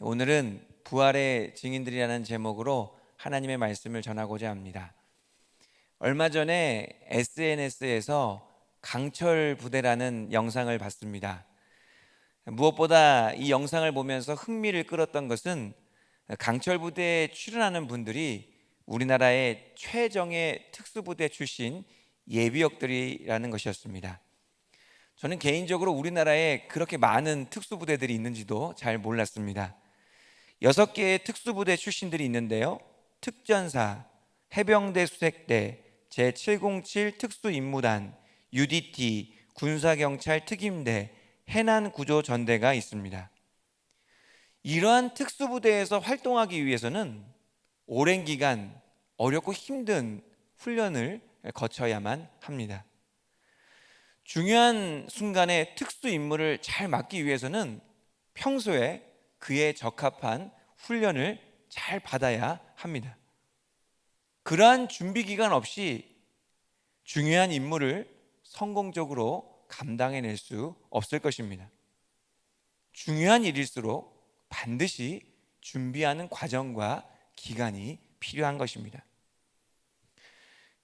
오늘은 부활의 증인들이라는 제목으로 하나님의 말씀을 전하고자 합니다. 얼마 전에 SNS에서 강철 부대라는 영상을 봤습니다. 무엇보다 이 영상을 보면서 흥미를 끌었던 것은 강철 부대에 출연하는 분들이 우리나라의 최정예 특수부대 출신 예비역들이라는 것이었습니다. 저는 개인적으로 우리나라에 그렇게 많은 특수부대들이 있는지도 잘 몰랐습니다. 6개의 특수부대 출신들이 있는데요. 특전사, 해병대 수색대, 제707 특수임무단, UDT, 군사경찰 특임대, 해난구조전대가 있습니다. 이러한 특수부대에서 활동하기 위해서는 오랜 기간 어렵고 힘든 훈련을 거쳐야만 합니다. 중요한 순간에 특수임무를 잘 맡기 위해서는 평소에 그에 적합한 훈련을 잘 받아야 합니다. 그러한 준비 기간 없이 중요한 임무를 성공적으로 감당해낼 수 없을 것입니다. 중요한 일일수록 반드시 준비하는 과정과 기간이 필요한 것입니다.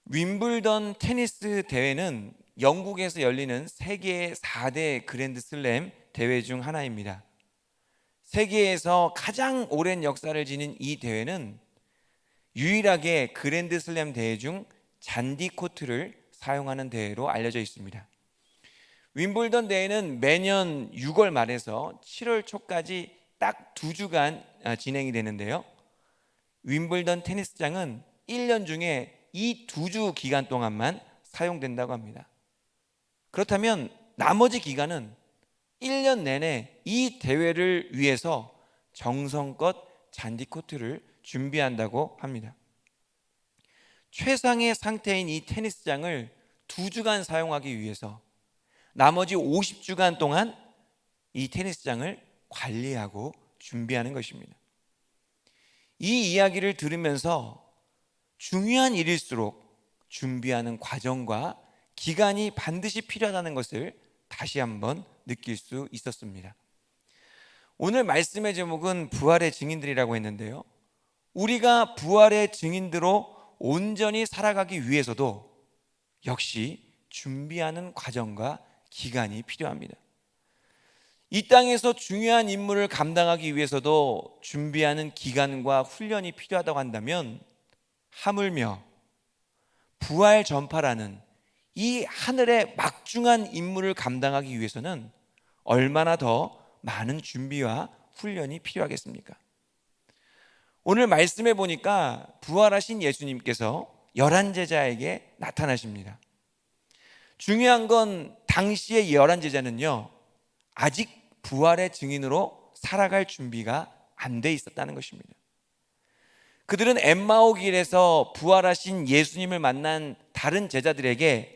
윈블던 테니스 대회는 영국에서 열리는 세계 4대 그랜드슬램 대회 중 하나입니다. 세계에서 가장 오랜 역사를 지닌 이 대회는 유일하게 그랜드슬램 대회 중 잔디 코트를 사용하는 대회로 알려져 있습니다. 윈블던 대회는 매년 6월 말에서 7월 초까지 딱 2주간 진행이 되는데요. 윈블던 테니스장은 1년 중에 이 2주 기간 동안만 사용된다고 합니다. 그렇다면 나머지 기간은 1년 내내 이 대회를 위해서 정성껏 잔디코트를 준비한다고 합니다. 최상의 상태인 이 테니스장을 2주간 사용하기 위해서 나머지 50주간 동안 이 테니스장을 관리하고 준비하는 것입니다. 이 이야기를 들으면서 중요한 일일수록 준비하는 과정과 기간이 반드시 필요하다는 것을 다시 한번 느낄 수 있었습니다. 오늘 말씀의 제목은 부활의 증인들이라고 했는데요. 우리가 부활의 증인으로 온전히 살아가기 위해서도 역시 준비하는 과정과 기간이 필요합니다. 이 땅에서 중요한 임무를 감당하기 위해서도 준비하는 기간과 훈련이 필요하다고 한다면 하물며 부활 전파라는 이 하늘의 막중한 임무를 감당하기 위해서는 얼마나 더 많은 준비와 훈련이 필요하겠습니까? 오늘 말씀해 보니까 부활하신 예수님께서 11제자에게 나타나십니다. 중요한 건 당시의 11제자는요, 아직 부활의 증인으로 살아갈 준비가 안 돼 있었다는 것입니다. 그들은 엠마오 길에서 부활하신 예수님을 만난 다른 제자들에게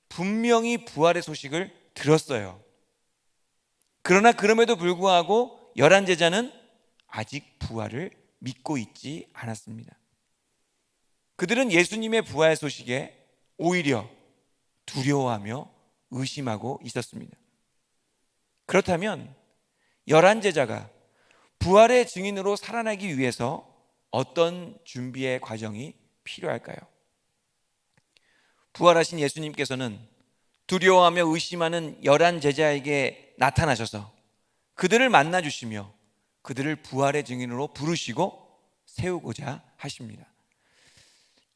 분명히 부활의 소식을 들었어요. 그러나 그럼에도 불구하고 11제자는 아직 부활을 믿고 있지 않았습니다. 그들은 예수님의 부활 소식에 오히려 두려워하며 의심하고 있었습니다. 그렇다면 11제자가 부활의 증인으로 살아나기 위해서 어떤 준비의 과정이 필요할까요? 부활하신 예수님께서는 두려워하며 의심하는 11제자에게 나타나셔서 그들을 만나주시며 그들을 부활의 증인으로 부르시고 세우고자 하십니다.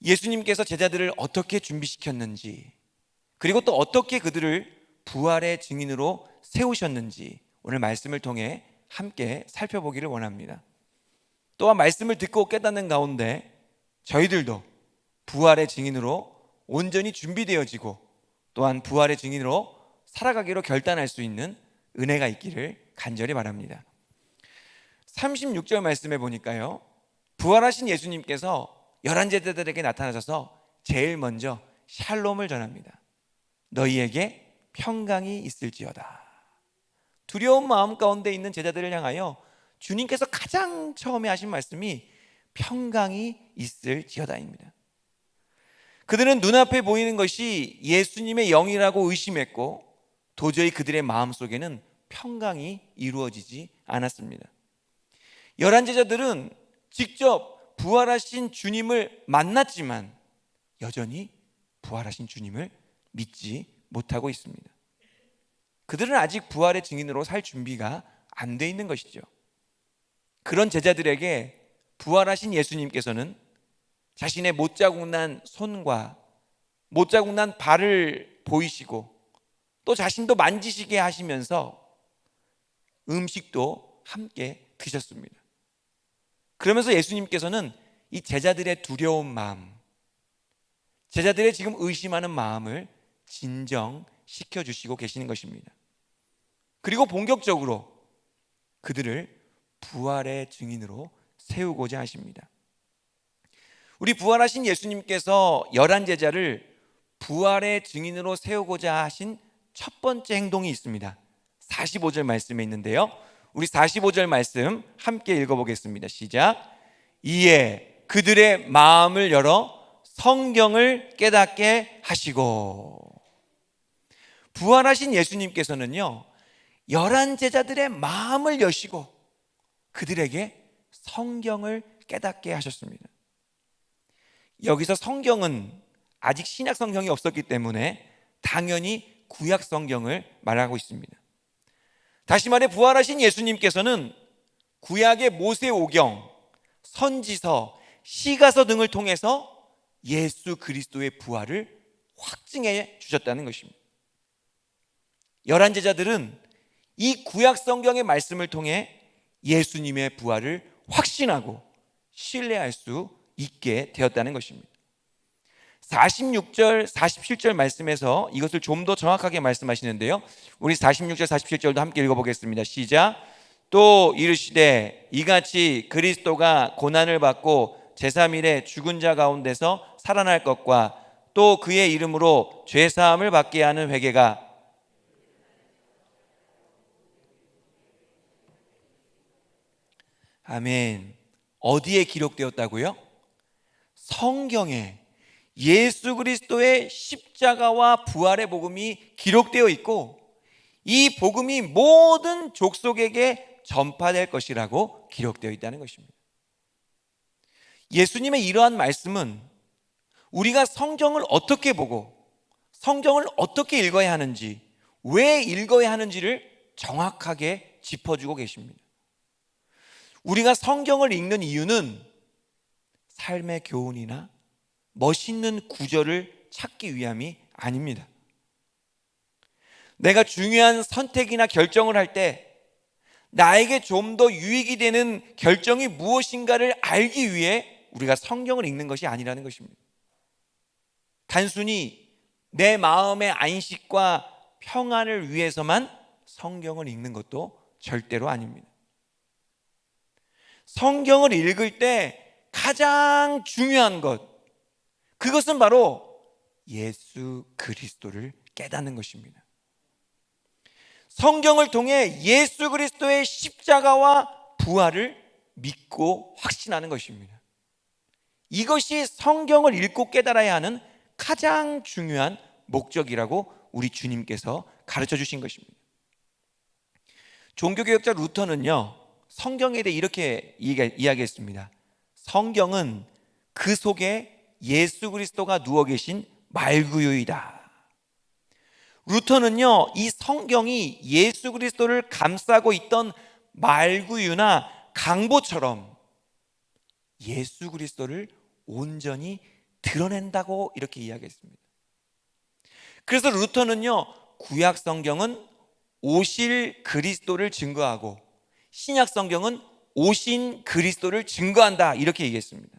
예수님께서 제자들을 어떻게 준비시켰는지, 그리고 또 어떻게 그들을 부활의 증인으로 세우셨는지 오늘 말씀을 통해 함께 살펴보기를 원합니다. 또한 말씀을 듣고 깨닫는 가운데 저희들도 부활의 증인으로 온전히 준비되어지고 또한 부활의 증인으로 살아가기로 결단할 수 있는 은혜가 있기를 간절히 바랍니다. 36절 말씀해 보니까요, 부활하신 예수님께서 11제자들에게 나타나셔서 제일 먼저 샬롬을 전합니다. 너희에게 평강이 있을지어다. 두려운 마음 가운데 있는 제자들을 향하여 주님께서 가장 처음에 하신 말씀이 평강이 있을지어다입니다. 그들은 눈앞에 보이는 것이 예수님의 영이라고 의심했고 도저히 그들의 마음속에는 평강이 이루어지지 않았습니다. 열한 제자들은 직접 부활하신 주님을 만났지만 여전히 부활하신 주님을 믿지 못하고 있습니다. 그들은 아직 부활의 증인으로 살 준비가 안 돼 있는 것이죠. 그런 제자들에게 부활하신 예수님께서는 자신의 못자국 난 손과 못자국 난 발을 보이시고 또 자신도 만지시게 하시면서 음식도 함께 드셨습니다. 그러면서 예수님께서는 이 제자들의 두려운 마음, 제자들의 지금 의심하는 마음을 진정시켜 주시고 계시는 것입니다. 그리고 본격적으로 그들을 부활의 증인으로 세우고자 하십니다. 우리 부활하신 예수님께서 11제자를 부활의 증인으로 세우고자 하신 첫 번째 행동이 있습니다. 45절 말씀에 있는데요, 우리 45절 말씀 함께 읽어보겠습니다. 시작. 이에 그들의 마음을 열어 성경을 깨닫게 하시고. 부활하신 예수님께서는요 11제자들의 마음을 여시고 그들에게 성경을 깨닫게 하셨습니다. 여기서 성경은 아직 신약 성경이 없었기 때문에 당연히 구약 성경을 말하고 있습니다. 다시 말해 부활하신 예수님께서는 구약의 모세오경, 선지서, 시가서 등을 통해서 예수 그리스도의 부활을 확증해 주셨다는 것입니다. 11제자들은 이 구약 성경의 말씀을 통해 예수님의 부활을 확신하고 신뢰할 수 있게 되었다는 것입니다. 46절, 47절 말씀에서 이것을 좀 더 정확하게 말씀하시는데요, 우리 46절, 47절도 함께 읽어보겠습니다. 시작. 또 이르시되 이같이 그리스도가 고난을 받고 제3일에 죽은 자 가운데서 살아날 것과 또 그의 이름으로 죄사함을 받게 하는 회개가. 아멘. 어디에 기록되었다고요? 성경에 예수 그리스도의 십자가와 부활의 복음이 기록되어 있고 이 복음이 모든 족속에게 전파될 것이라고 기록되어 있다는 것입니다. 예수님의 이러한 말씀은 우리가 성경을 어떻게 보고 성경을 어떻게 읽어야 하는지, 왜 읽어야 하는지를 정확하게 짚어주고 계십니다. 우리가 성경을 읽는 이유는 삶의 교훈이나 멋있는 구절을 찾기 위함이 아닙니다. 내가 중요한 선택이나 결정을 할 때 나에게 좀 더 유익이 되는 결정이 무엇인가를 알기 위해 우리가 성경을 읽는 것이 아니라는 것입니다. 단순히 내 마음의 안식과 평안을 위해서만 성경을 읽는 것도 절대로 아닙니다. 성경을 읽을 때 가장 중요한 것, 그것은 바로 예수 그리스도를 깨닫는 것입니다. 성경을 통해 예수 그리스도의 십자가와 부활을 믿고 확신하는 것입니다. 이것이 성경을 읽고 깨달아야 하는 가장 중요한 목적이라고 우리 주님께서 가르쳐 주신 것입니다. 종교개혁자 루터는요 성경에 대해 이렇게 이야기했습니다. 성경은 그 속에 예수 그리스도가 누워 계신 말구유이다. 루터는요 이 성경이 예수 그리스도를 감싸고 있던 말구유나 강보처럼 예수 그리스도를 온전히 드러낸다고 이렇게 이야기했습니다. 그래서 루터는요 구약 성경은 오실 그리스도를 증거하고 신약 성경은 오신 그리스도를 증거한다 이렇게 얘기했습니다.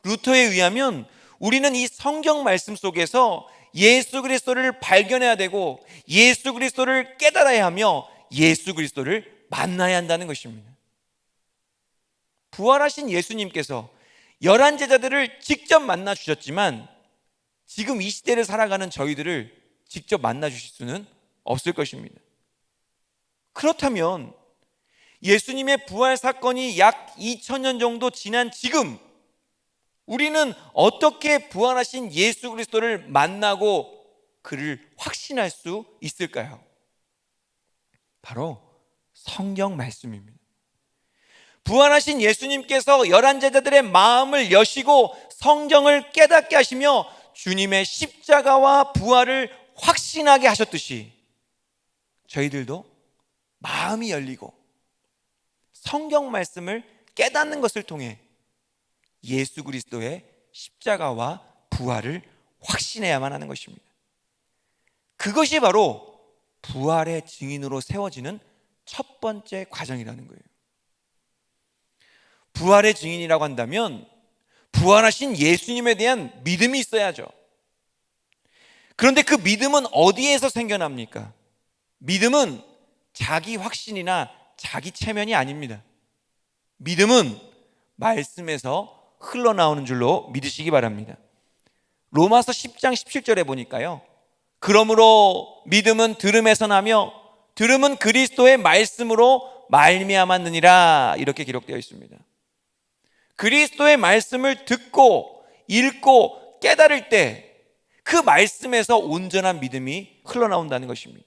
루터에 의하면 우리는 이 성경 말씀 속에서 예수 그리스도를 발견해야 되고 예수 그리스도를 깨달아야 하며 예수 그리스도를 만나야 한다는 것입니다. 부활하신 예수님께서 11제자들을 직접 만나 주셨지만 지금 이 시대를 살아가는 저희들을 직접 만나 주실 수는 없을 것입니다. 그렇다면 예수님의 부활 사건이 약 2000년 정도 지난 지금 우리는 어떻게 부활하신 예수 그리스도를 만나고 그를 확신할 수 있을까요? 바로 성경 말씀입니다. 부활하신 예수님께서 11제자들의 마음을 여시고 성경을 깨닫게 하시며 주님의 십자가와 부활을 확신하게 하셨듯이 저희들도 마음이 열리고 성경 말씀을 깨닫는 것을 통해 예수 그리스도의 십자가와 부활을 확신해야만 하는 것입니다. 그것이 바로 부활의 증인으로 세워지는 첫 번째 과정이라는 거예요. 부활의 증인이라고 한다면 부활하신 예수님에 대한 믿음이 있어야죠. 그런데 그 믿음은 어디에서 생겨납니까? 믿음은 자기 확신이나 자기 체면이 아닙니다. 믿음은 말씀에서 흘러나오는 줄로 믿으시기 바랍니다. 로마서 10장 17절에 보니까요, 그러므로 믿음은 들음에서 나며 들음은 그리스도의 말씀으로 말미암았느니라, 이렇게 기록되어 있습니다. 그리스도의 말씀을 듣고 읽고 깨달을 때 그 말씀에서 온전한 믿음이 흘러나온다는 것입니다.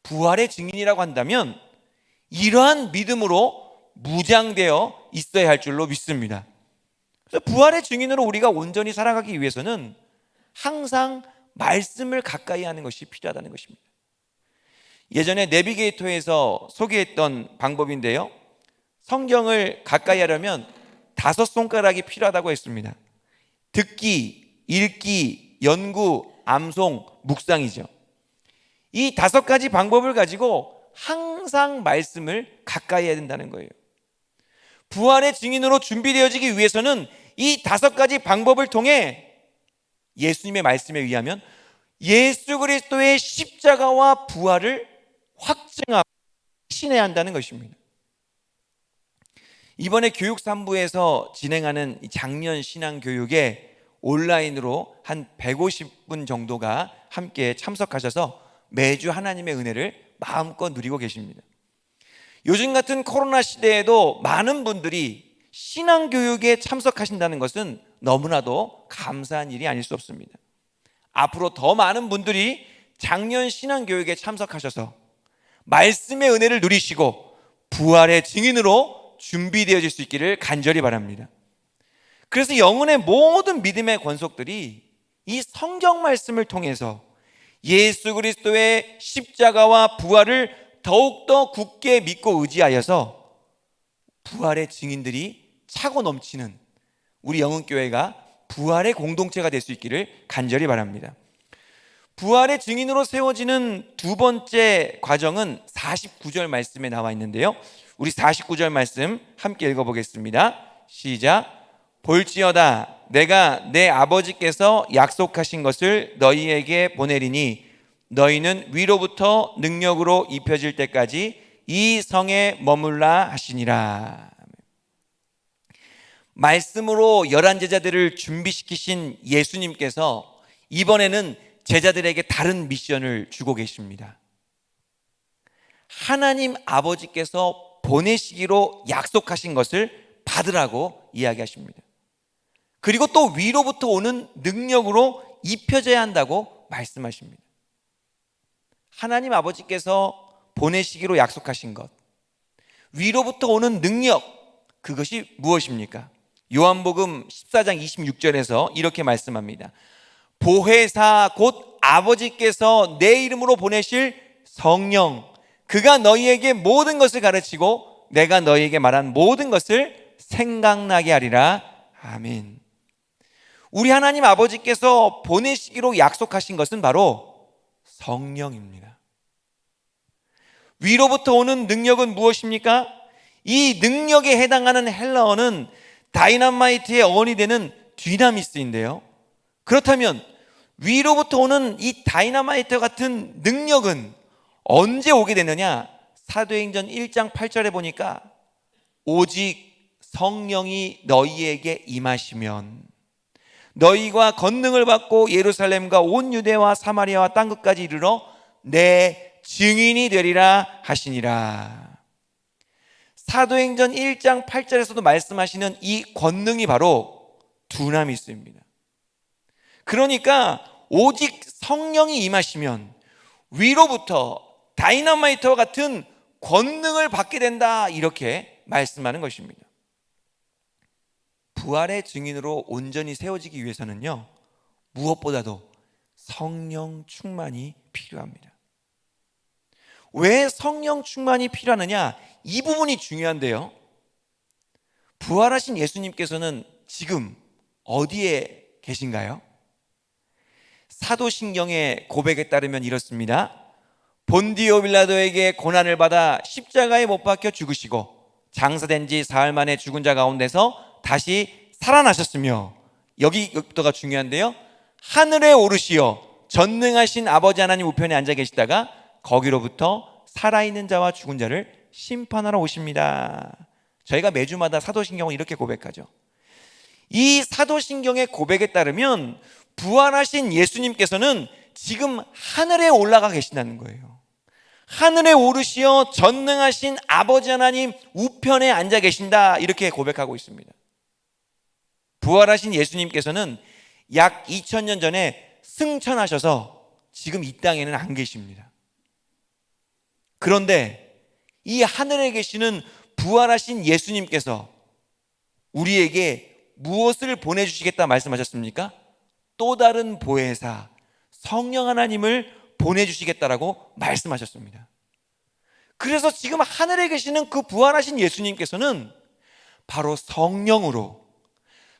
부활의 증인이라고 한다면 이러한 믿음으로 무장되어 있어야 할 줄로 믿습니다. 그래서 부활의 증인으로 우리가 온전히 살아가기 위해서는 항상 말씀을 가까이 하는 것이 필요하다는 것입니다. 예전에 내비게이터에서 소개했던 방법인데요, 성경을 가까이 하려면 5손가락이 필요하다고 했습니다. 듣기, 읽기, 연구, 암송, 묵상이죠. 이 5가지 방법을 가지고 항상 말씀을 가까이 해야 된다는 거예요. 부활의 증인으로 준비되어지기 위해서는 이 5가지 방법을 통해 예수님의 말씀에 의하면 예수 그리스도의 십자가와 부활을 확증하고 확신해야 한다는 것입니다. 이번에 교육 3부에서 진행하는 작년 신앙교육에 온라인으로 한 150분 정도가 함께 참석하셔서 매주 하나님의 은혜를 마음껏 누리고 계십니다. 요즘 같은 코로나 시대에도 많은 분들이 신앙교육에 참석하신다는 것은 너무나도 감사한 일이 아닐 수 없습니다. 앞으로 더 많은 분들이 작년 신앙교육에 참석하셔서 말씀의 은혜를 누리시고 부활의 증인으로 준비되어질 수 있기를 간절히 바랍니다. 그래서 영혼의 모든 믿음의 권속들이 이 성경 말씀을 통해서 예수 그리스도의 십자가와 부활을 더욱더 굳게 믿고 의지하여서 부활의 증인들이 차고 넘치는 우리 영흥교회가 부활의 공동체가 될 수 있기를 간절히 바랍니다. 부활의 증인으로 세워지는 두 번째 과정은 49절 말씀에 나와 있는데요, 우리 49절 말씀 함께 읽어보겠습니다. 시작. 볼지어다 내가 내 아버지께서 약속하신 것을 너희에게 보내리니 너희는 위로부터 능력으로 입혀질 때까지 이 성에 머물라 하시니라. 말씀으로 11제자들을 준비시키신 예수님께서 이번에는 제자들에게 다른 미션을 주고 계십니다. 하나님 아버지께서 보내시기로 약속하신 것을 받으라고 이야기하십니다. 그리고 또 위로부터 오는 능력으로 입혀져야 한다고 말씀하십니다. 하나님 아버지께서 보내시기로 약속하신 것, 위로부터 오는 능력, 그것이 무엇입니까? 요한복음 14장 26절에서 이렇게 말씀합니다. 보혜사 곧 아버지께서 내 이름으로 보내실 성령, 그가 너희에게 모든 것을 가르치고 내가 너희에게 말한 모든 것을 생각나게 하리라. 아멘. 우리 하나님 아버지께서 보내시기로 약속하신 것은 바로 성령입니다. 위로부터 오는 능력은 무엇입니까? 이 능력에 해당하는 헬라어는 다이너마이트의 어원이 되는 뒤나미스인데요, 그렇다면 위로부터 오는 이 다이너마이트 같은 능력은 언제 오게 되느냐? 사도행전 1장 8절에 보니까 오직 성령이 너희에게 임하시면 너희가 권능을 받고 예루살렘과 온 유대와 사마리아와 땅끝까지 이르러 내 증인이 되리라 하시니라. 사도행전 1장 8절에서도 말씀하시는 이 권능이 바로 두나미스입니다. 그러니까 오직 성령이 임하시면 위로부터 다이너마이트와 같은 권능을 받게 된다, 이렇게 말씀하는 것입니다. 부활의 증인으로 온전히 세워지기 위해서는요, 무엇보다도 성령 충만이 필요합니다. 왜 성령 충만이 필요하느냐? 이 부분이 중요한데요, 부활하신 예수님께서는 지금 어디에 계신가요? 사도신경의 고백에 따르면 이렇습니다. 본디오 빌라도에게 고난을 받아 십자가에 못 박혀 죽으시고 장사된 지 사흘 만에 죽은 자 가운데서 다시 살아나셨으며, 여기부터가 중요한데요, 하늘에 오르시어 전능하신 아버지 하나님 우편에 앉아 계시다가 거기로부터 살아있는 자와 죽은 자를 심판하러 오십니다. 저희가 매주마다 사도신경을 이렇게 고백하죠. 이 사도신경의 고백에 따르면 부활하신 예수님께서는 지금 하늘에 올라가 계신다는 거예요. 하늘에 오르시어 전능하신 아버지 하나님 우편에 앉아 계신다, 이렇게 고백하고 있습니다. 부활하신 예수님께서는 약 2000년 전에 승천하셔서 지금 이 땅에는 안 계십니다. 그런데 이 하늘에 계시는 부활하신 예수님께서 우리에게 무엇을 보내주시겠다 말씀하셨습니까? 또 다른 보혜사 성령 하나님을 보내주시겠다라고 말씀하셨습니다. 그래서 지금 하늘에 계시는 그 부활하신 예수님께서는 바로 성령으로,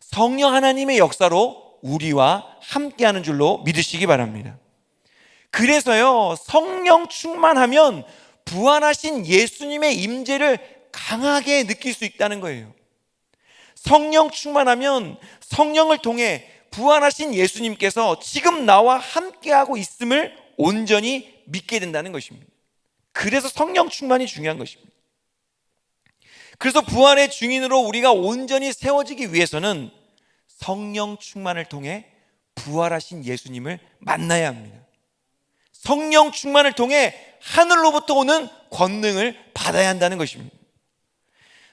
성령 하나님의 역사로 우리와 함께하는 줄로 믿으시기 바랍니다. 그래서요, 성령 충만하면 부활하신 예수님의 임재를 강하게 느낄 수 있다는 거예요. 성령 충만하면 성령을 통해 부활하신 예수님께서 지금 나와 함께하고 있음을 온전히 믿게 된다는 것입니다. 그래서 성령 충만이 중요한 것입니다. 그래서 부활의 증인으로 우리가 온전히 세워지기 위해서는 성령 충만을 통해 부활하신 예수님을 만나야 합니다. 성령 충만을 통해 하늘로부터 오는 권능을 받아야 한다는 것입니다.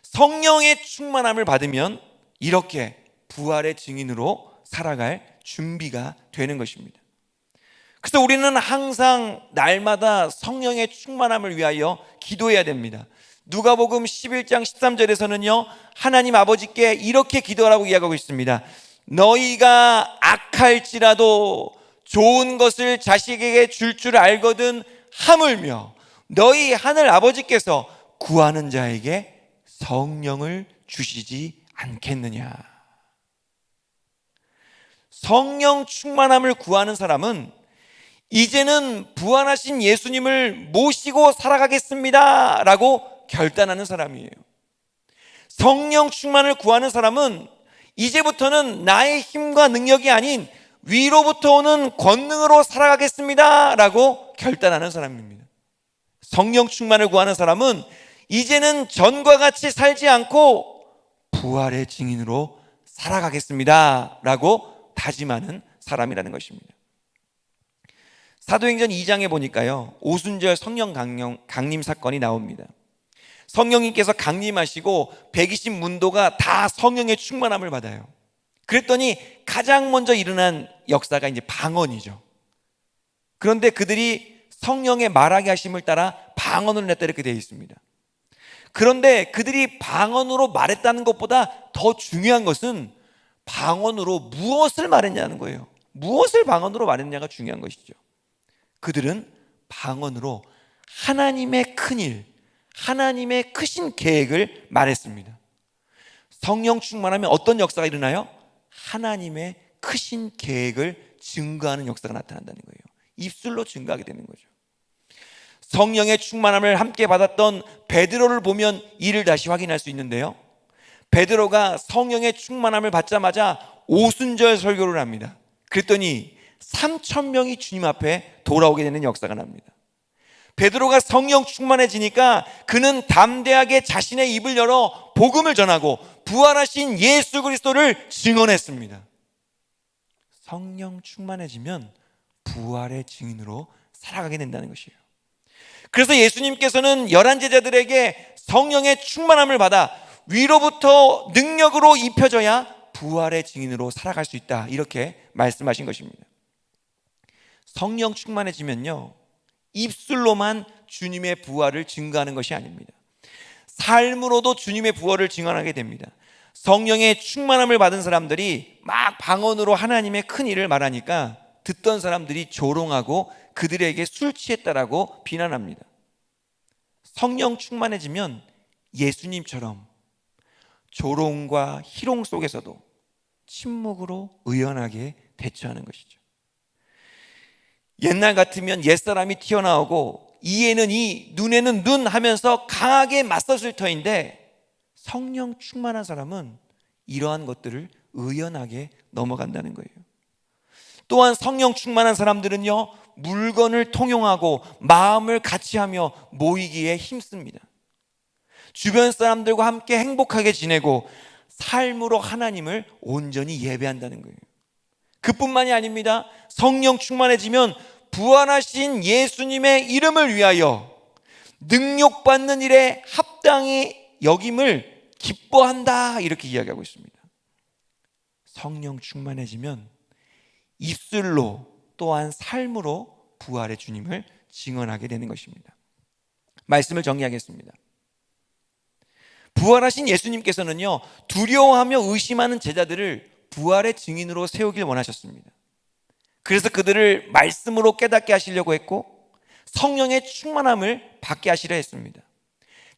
성령의 충만함을 받으면 이렇게 부활의 증인으로 살아갈 준비가 되는 것입니다. 그래서 우리는 항상 날마다 성령의 충만함을 위하여 기도해야 됩니다. 누가복음 11장 13절에서는요, 하나님 아버지께 이렇게 기도하라고 이야기하고 있습니다. 너희가 악할지라도 좋은 것을 자식에게 줄 줄 알거든 하물며 너희 하늘 아버지께서 구하는 자에게 성령을 주시지 않겠느냐. 성령 충만함을 구하는 사람은 이제는 부활하신 예수님을 모시고 살아가겠습니다 라고 결단하는 사람이에요. 성령 충만을 구하는 사람은 이제부터는 나의 힘과 능력이 아닌 위로부터 오는 권능으로 살아가겠습니다 라고 결단하는 사람입니다. 성령 충만을 구하는 사람은 이제는 전과 같이 살지 않고 부활의 증인으로 살아가겠습니다 라고 다짐하는 사람이라는 것입니다. 사도행전 2장에 보니까요, 오순절 성령 강림 사건이 나옵니다. 성령님께서 강림하시고 120 문도가 다 성령의 충만함을 받아요. 그랬더니 가장 먼저 일어난 역사가 이제 방언이죠. 그런데 그들이 성령의 말하게 하심을 따라 방언을 냈다, 이렇게 되어 있습니다. 그런데 그들이 방언으로 말했다는 것보다 더 중요한 것은 방언으로 무엇을 말했냐는 거예요. 무엇을 방언으로 말했냐가 중요한 것이죠. 그들은 방언으로 하나님의 큰일, 하나님의 크신 계획을 말했습니다. 성령 충만하면 어떤 역사가 일어나요? 하나님의 크신 계획을 증거하는 역사가 나타난다는 거예요. 입술로 증거하게 되는 거죠. 성령의 충만함을 함께 받았던 베드로를 보면 이를 다시 확인할 수 있는데요, 베드로가 성령의 충만함을 받자마자 오순절 설교를 합니다. 그랬더니 3,000명이 주님 앞에 돌아오게 되는 역사가 납니다. 베드로가 성령 충만해지니까 그는 담대하게 자신의 입을 열어 복음을 전하고 부활하신 예수 그리스도를 증언했습니다. 성령 충만해지면 부활의 증인으로 살아가게 된다는 것이에요. 그래서 예수님께서는 11 제자들에게 성령의 충만함을 받아 위로부터 능력으로 입혀져야 부활의 증인으로 살아갈 수 있다, 이렇게 말씀하신 것입니다. 성령 충만해지면요, 입술로만 주님의 부활을 증거하는 것이 아닙니다. 삶으로도 주님의 부활을 증언하게 됩니다. 성령의 충만함을 받은 사람들이 막 방언으로 하나님의 큰 일을 말하니까 듣던 사람들이 조롱하고 그들에게 술 취했다라고 비난합니다. 성령 충만해지면 예수님처럼 조롱과 희롱 속에서도 침묵으로 의연하게 대처하는 것이죠. 옛날 같으면 옛사람이 튀어나오고 이에는 이, 눈에는 눈 하면서 강하게 맞섰을 터인데 성령 충만한 사람은 이러한 것들을 의연하게 넘어간다는 거예요. 또한 성령 충만한 사람들은요, 물건을 통용하고 마음을 같이하며 모이기에 힘씁니다. 주변 사람들과 함께 행복하게 지내고 삶으로 하나님을 온전히 예배한다는 거예요. 그뿐만이 아닙니다. 성령 충만해지면 부활하신 예수님의 이름을 위하여 능욕받는 일에 합당히 여김을 기뻐한다, 이렇게 이야기하고 있습니다. 성령 충만해지면 입술로 또한 삶으로 부활의 주님을 증언하게 되는 것입니다. 말씀을 정리하겠습니다. 부활하신 예수님께서는요, 두려워하며 의심하는 제자들을 부활의 증인으로 세우길 원하셨습니다. 그래서 그들을 말씀으로 깨닫게 하시려고 했고 성령의 충만함을 받게 하시려 했습니다.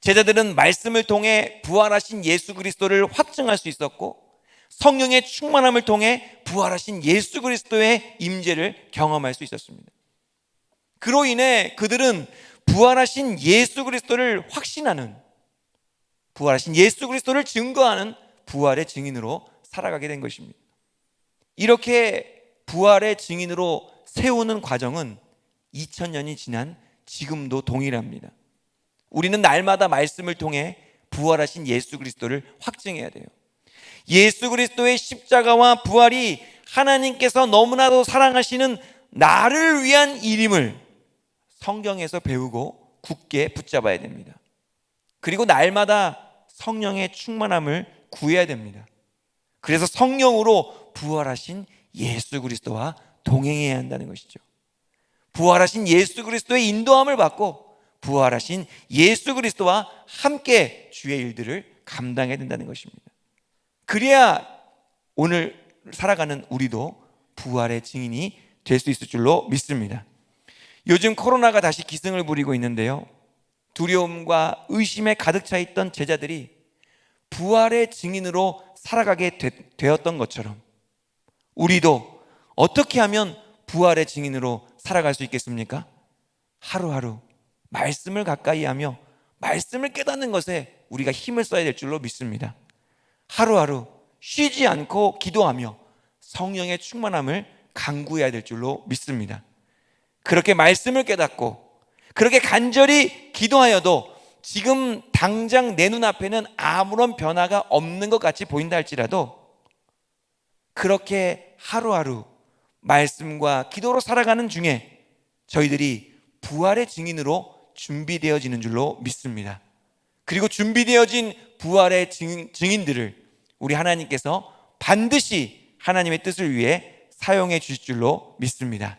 제자들은 말씀을 통해 부활하신 예수 그리스도를 확증할 수 있었고 성령의 충만함을 통해 부활하신 예수 그리스도의 임재를 경험할 수 있었습니다. 그로 인해 그들은 부활하신 예수 그리스도를 확신하는, 부활하신 예수 그리스도를 증거하는 부활의 증인으로 살아가게 된 것입니다. 이렇게 부활의 증인으로 세우는 과정은 2000년이 지난 지금도 동일합니다. 우리는 날마다 말씀을 통해 부활하신 예수 그리스도를 확증해야 돼요. 예수 그리스도의 십자가와 부활이 하나님께서 너무나도 사랑하시는 나를 위한 일임을 성경에서 배우고 굳게 붙잡아야 됩니다. 그리고 날마다 성령의 충만함을 구해야 됩니다. 그래서 성령으로 부활하신 예수 그리스도와 동행해야 한다는 것이죠. 부활하신 예수 그리스도의 인도함을 받고 부활하신 예수 그리스도와 함께 주의 일들을 감당해야 된다는 것입니다. 그래야 오늘 살아가는 우리도 부활의 증인이 될 수 있을 줄로 믿습니다. 요즘 코로나가 다시 기승을 부리고 있는데요, 두려움과 의심에 가득 차 있던 제자들이 부활의 증인으로 살아가게 되었던 것처럼 우리도 어떻게 하면 부활의 증인으로 살아갈 수 있겠습니까? 하루하루 말씀을 가까이 하며 말씀을 깨닫는 것에 우리가 힘을 써야 될 줄로 믿습니다. 하루하루 쉬지 않고 기도하며 성령의 충만함을 간구해야 될 줄로 믿습니다. 그렇게 말씀을 깨닫고 그렇게 간절히 기도하여도 지금 당장 내 눈앞에는 아무런 변화가 없는 것 같이 보인다 할지라도 그렇게 하루하루 말씀과 기도로 살아가는 중에 저희들이 부활의 증인으로 준비되어지는 줄로 믿습니다. 그리고 준비되어진 부활의 증인들을 우리 하나님께서 반드시 하나님의 뜻을 위해 사용해 주실 줄로 믿습니다.